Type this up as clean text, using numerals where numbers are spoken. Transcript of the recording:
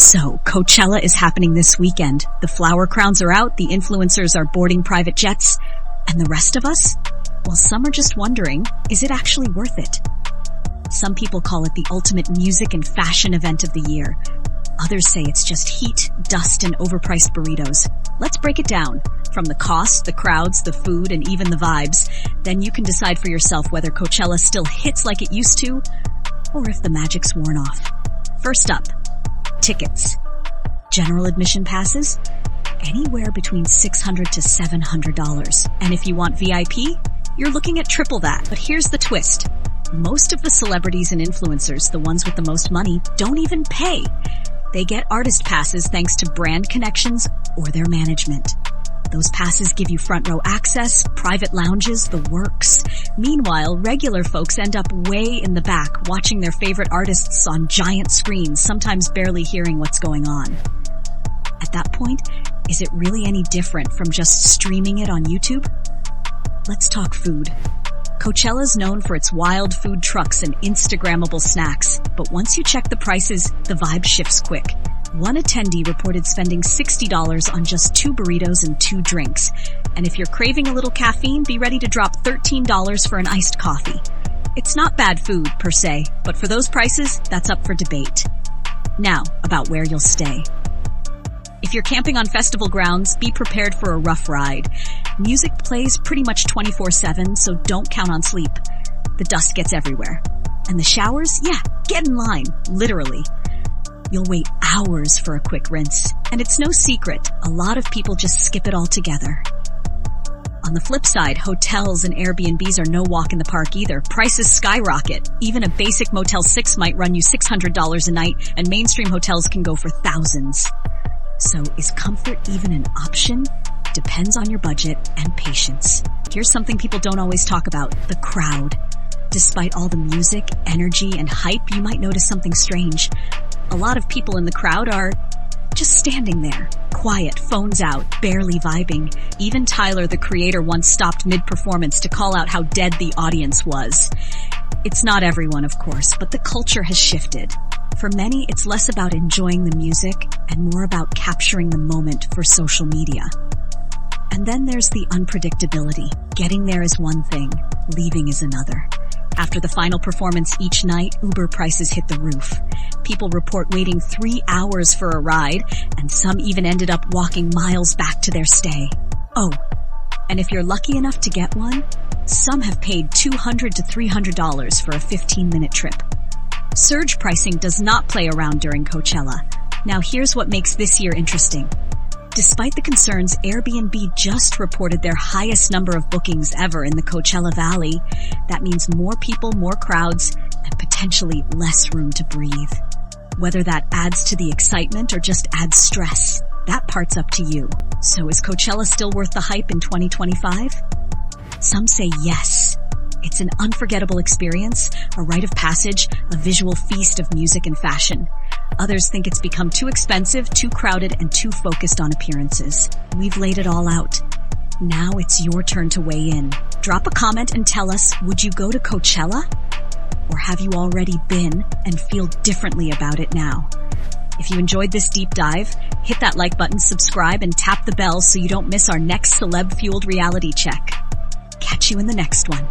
So, Coachella is happening this weekend. The flower crowns are out, the influencers are boarding private jets, and the rest of us? Well, some are just wondering, is it actually worth it? Some people call it the ultimate music and fashion event of the year. Others say it's just heat, dust, and overpriced burritos. Let's break it down. From the cost, the crowds, the food, and even the vibes. Then you can decide for yourself whether Coachella still hits like it used to, or if the magic's worn off. First up, tickets. General admission passes? Anywhere between $600 to $700. And if you want VIP, you're looking at triple that. But here's the twist. Most of the celebrities and influencers, the ones with the most money, don't even pay. They get artist passes thanks to brand connections or their management. Those passes give you front row access, private lounges, the works. Meanwhile, regular folks end up way in the back watching their favorite artists on giant screens, sometimes barely hearing what's going on. At that point, is it really any different from just streaming it on YouTube? Let's talk food. Coachella's known for its wild food trucks and Instagrammable snacks, but once you check the prices, the vibe shifts quick. One attendee reported spending $60 on just 2 burritos and 2 drinks. And if you're craving a little caffeine, be ready to drop $13 for an iced coffee. It's not bad food, per se, but for those prices, that's up for debate. Now, about where you'll stay. If you're camping on festival grounds, be prepared for a rough ride. Music plays pretty much 24/7, so don't count on sleep. The dust gets everywhere. And the showers? Yeah, get in line, literally. You'll wait hours for a quick rinse. And it's no secret, a lot of people just skip it altogether. On the flip side, hotels and Airbnbs are no walk in the park either. Prices skyrocket. Even a basic Motel 6 might run you $600 a night, and mainstream hotels can go for thousands. So is comfort even an option? Depends on your budget and patience. Here's something people don't always talk about, the crowd. Despite all the music, energy, and hype, you might notice something strange. A lot of people in the crowd are just standing there, quiet, phones out, barely vibing. Even Tyler, the creator, once stopped mid-performance to call out how dead the audience was. It's not everyone, of course, but the culture has shifted. For many, it's less about enjoying the music and more about capturing the moment for social media. And then there's the unpredictability. Getting there is one thing, leaving is another. After the final performance each night, Uber prices hit the roof. People report waiting 3 hours for a ride, and some even ended up walking miles back to their stay. Oh, and if you're lucky enough to get one, some have paid $200 to $300 for a 15-minute trip. Surge pricing does not play around during Coachella. Now here's what makes this year interesting. Despite the concerns, Airbnb just reported their highest number of bookings ever in the Coachella Valley. That means more people, more crowds, and potentially less room to breathe. Whether that adds to the excitement or just adds stress, that part's up to you. So is Coachella still worth the hype in 2025? Some say yes. It's an unforgettable experience, a rite of passage, a visual feast of music and fashion. Others think it's become too expensive, too crowded, and too focused on appearances. We've laid it all out. Now it's your turn to weigh in. Drop a comment and tell us, would you go to Coachella? Or have you already been and feel differently about it now? If you enjoyed this deep dive, hit that like button, subscribe, and tap the bell so you don't miss our next celeb-fueled reality check. Catch you in the next one.